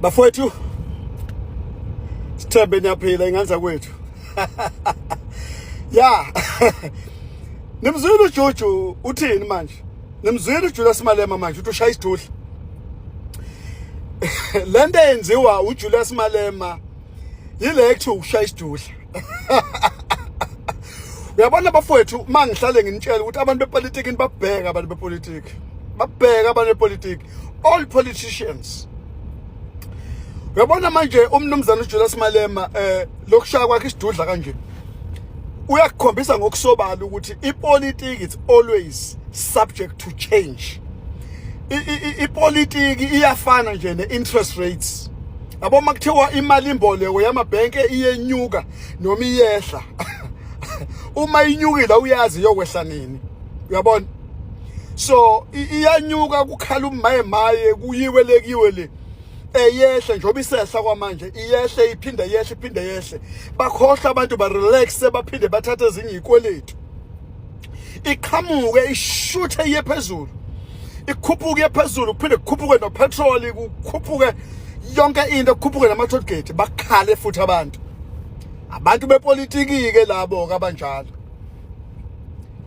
Bafowethu Sithembe niyaphila inganza kwethu. Ya. Nimzwile uJojo uthini manje? Nimzwile uJulius Malema manje uthi ushaya isidudla. Lento eyenziwa uJulius Malema yile ekuthiwa ushaya isidudla. Uyabona bafowethu mangihlale nginitshela ukuthi abantu bepolitiki babheka abantu bepolitiki. Babheka abantu bepolitiki. All politicians. Uyabona manje umnumzana uJulius Malema lokushaya kwakhe isidudla kanje. Uyakukhombisa ngokusobala ukuthi ipolitiki it's always subject to change. Ipolitiki iyafana nje ne-interest rates. Yabo makuthiwa imali imboleko yamabhenke iyenyuka noma iyehla. Uma inyukile uyazi yokwehla nini. Uyabona? So iyanyuka kukhala umaye kuyiwelekiwe le. Yehle njoba isehla kwamanje iyehle iphinde yehle bakhohlwa abantu ba relax baphinde bathathe ezinye izikweletu iqhamuke ishuthe iye phezulu ikhuphuke phezulu kuphinde kukhuphuke no petrol kukhuphuke yonke into kukhuphuke nama toll gate bakhale futhi abantu bepolitiki ke labo kabanjalo.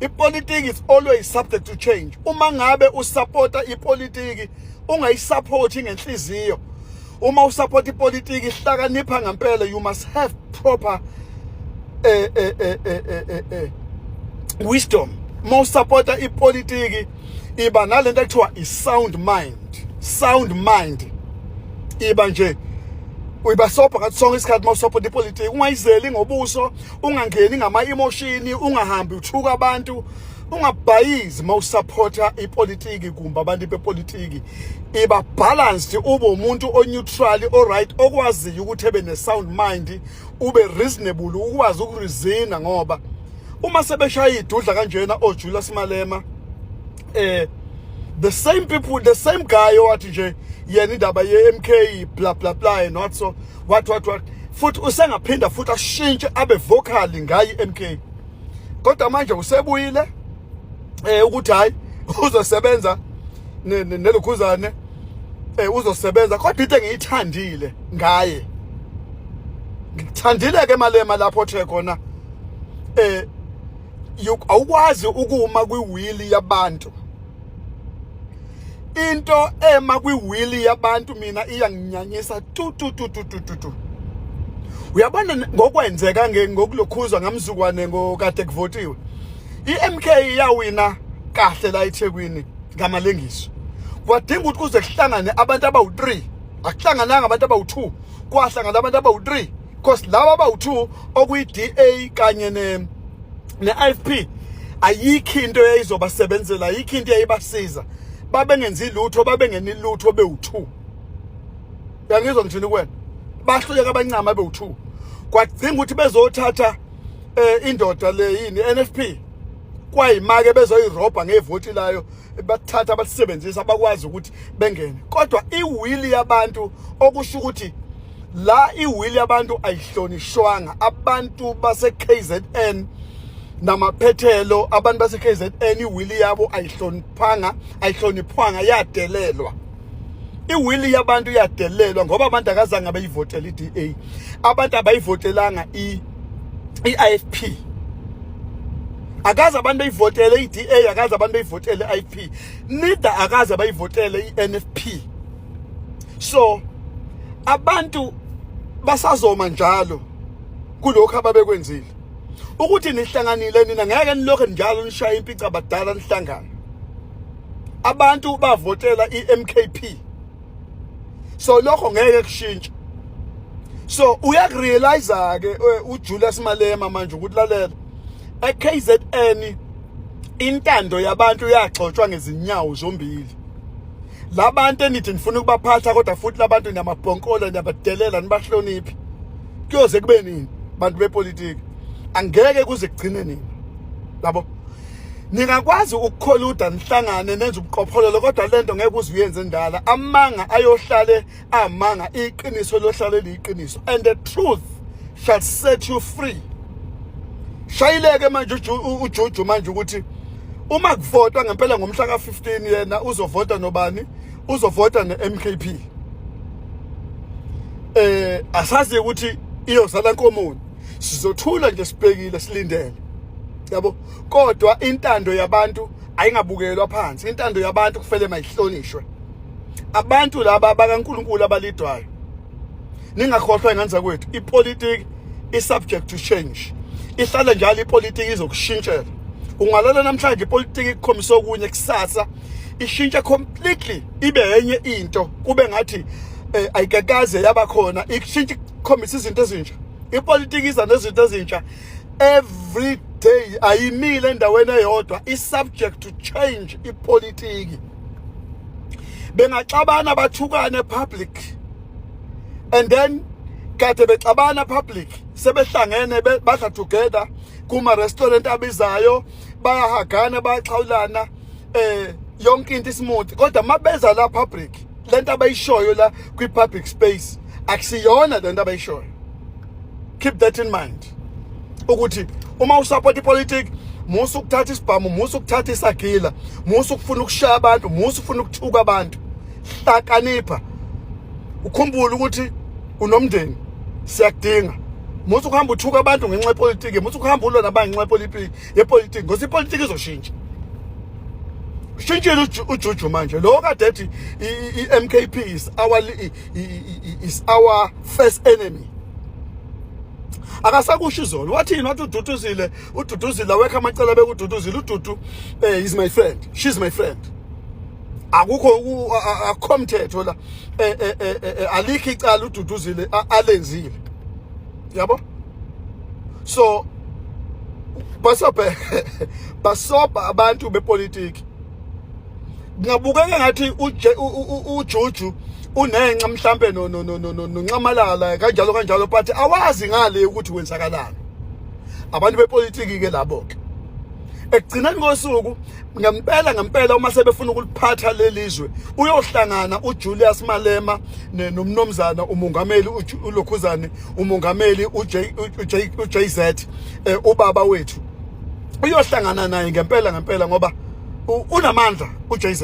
Ipolitiki is always subject to change. Uma ngabe usupporta ipolitiki ungayisupporti ngenhliziyo. Uma usupport ipolitiki ihlakanipha ngempela, you must have proper wisdom. Uma usupporta ipolitiki iba nalento ekuthiwa sound mind iba nje uyibasopa ngathi sonke isikhathi mawusupport ipolitiki ungayizeli ngobuso, ungangeni ngama emotion, ungahambi uthuka abantu, ungabhayizi mawusupporta ipolitiki kumbe abantu bepolitiki. Iba balanced, ube umuntu o neutral, alright, okwaziyo ukuthi ebe ne sound mind, ube reasonable, ukwazi ukurizina ngoba uma sebeshaya idudla kanjena oJulius Malema the same people, the same guy owathi nje yena indaba ye MK blah blah blah and what so what futhi usengaphinda futhi ashintshe abe vocal ngayi MK. Kodwa manje usebuyile ukuthi hayi uzosebenza nelokhuzane uzosebenza kodwa into engiyithandile ngaye ngithandile ke Malema lapho othe khona awukwazi ukuma kwiwili yabantu. Into ema kwiwili yabantu mina iyanginyanyisa tu. Uyabona ngokwenzeka ngokulokhuzwa ngamzukwane ngokade kuvotiwe. iMK yawina kahle la eThekwini ngamalengiso. Kwadinga ukuthi kuze kuhlangane abantu abawu3, akuhlangananga abantu abawu2, kwahlangana abantu abawu3 because laba abawu2 okuyi-DA kanye ne-IFP ayikho into eyizobasebenzela, ayikho into eyibasiza. Babengenzi lutho, babengeni lutho bewu2. Uyangizwa ngithini kwena? Bahluleka abancane bewu2. Kwadinga ukuthi bezothatha indoda le yini NFP kwayimake bezoyirobha ngevoti layo bathatha basebenzisa bakwazi ukuthi bengene. Kodwa iwili yabantu okusho ukuthi la iwili yabantu ayihlonishwanga. Abantu base KZN namaphethelo, abantu base KZN iwili yabo ayihloniphwanga yadelelwa. Iwili yabantu yadelelwa ngoba abantu akazange bayivotela iDA. Abantu abayivotelanga iIFP. Akaza abantu bayivotele iDA, akaza abantu bayivotele iIFP. Neither akaza bayivotele iNFP. So abantu basazoma njalo kulokho ababekwenzile. Ukuthi nihlanganile nina ngeke nilokho njalo nishaya impica badala nihlangana. Abantu bavotela iMKP. So lokho ngeke kushintshe. So uyakurealize ke uJulius Malema manje ukuthi lalela eKZN intando yabantu yaxoxwa ngezinyawo zombili. Labantu enithi nifuna ukubaphatha kodwa futhi labantu namabhonkola nabadelela nibahloniphi. Kuyoze kube nini bantu bepolitiki? Angeke kuze kugcine nini. Yabo? Ningakwazi ukukholuda nihlangane nenze ubuqophololo kodwa lento ngeke uziyenze ndala. Amanga ayohlale amanga, iqiniso lohlale liqiniso. And the truth shall set you free. Shayileke manje uJojo manje ukuthi uma kuvotwa ngempela ngomhla ka15 yena uzovota nobani? Uzovota neMKP. asazi ukuthi iyosala nkomoni sizothula nje sibhekile silindele yabo kodwa intando yabantu ayingabukelwa phansi intando yabantu kufanele mayihlonishwe abantu laba bakaNkulunkulu abalidwayo ningakhohlwa enganza kwethu ipolitiki is subject to change ihlala njalo ipolitiki izokushintshela ungalala namhlanje ipolitiki ikhombisa okunye kusasa ishintsha completely ibe yenye into kube ngathi ayikakaze yaba khona ishintsha ikhombisa izinto ezintsha ipolitiki iza nezinto ezintsha every day ayimile endaweni eyodwa is subject to change ipolitiki bengaxabana bathukane public and then kade bexabana public sebehlangene badla together kuma restaurant abizayo bayahagana bayaxhawulana yonke into smooth kodwa mabeza la public lento abayishoyo la kwi public space akusiyona lento abayishoyo keep that in mind ukuthi uma usupport ipolitiki musu ukuthatha isibhamu musu ukuthatha isagila musu ukufuna ukushaya abantu musu ufuna ukuthuka abantu hlakanipha ukhumbule ukuthi unomndeni siyakudinga musu ukuhamba uthuka abantu ngenxa yepolitiki musu ukuhamba ulwa nabantu ngenxa yepolitiki ngoba ipolitiki izoshintsha shintshile uJuju manje lo kade ethi iMKP is our first enemy akasakusho izolo wathini wathi ududuzile wekha amacala bekududuzile ududu is my friend she's my friend akukho akomthetho la alikho icala ududuzile alenzile yabo so basobha abantu bepolitiki ngabukeka ngathi uJuju unenca mhlambe noncamalala kanjalo but awazi ngale ukuthi wenzakalani abantu bepolitiki ke labo ke ekugcineni kosuku ngempela uma sebefuna ukuliphatha lelizwe uyohlangana uJulius Malema nomnomzana umongameli uLokhuzane umongameli uJZ ubaba wethu uyohlangana naye ngempela ngoba unamandla uJZ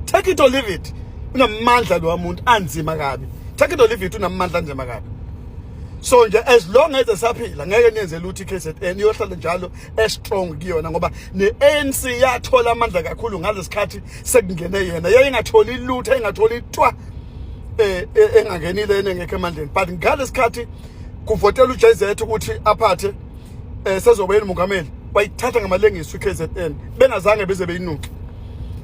take it or leave it unamandla lo muntu anzima kabi take it or leave it unamandla anzima kabi so nje as long as esaphila ngeke niyenze lutho iKZN iyohlala njalo strong kuyona ngoba neANC yathola amandla kakhulu ngalesikhathi sekungene yena yayingatholi lutho ayingatholi twa engangenile engekho emandleni but ngalesikhathi kuvotela uJZ ukuthi aphathe sezoba umongameli wayithatha ngamalengiso iKZN bengazange beze beyinuke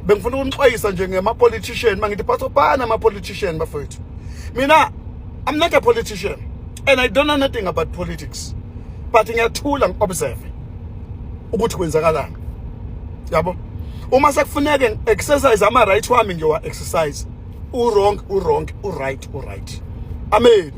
bengifuna ukunixwayisa nje ngemapolitician mangithi bathopana amapolitician bafowethu mina I'm not a politician and I don't know nothing about politics but ngiyathula ngobserve ukuthi kwenzakalani yabo uma sekufuneke exercise ama right wami nje wa exercise u wrong u right amen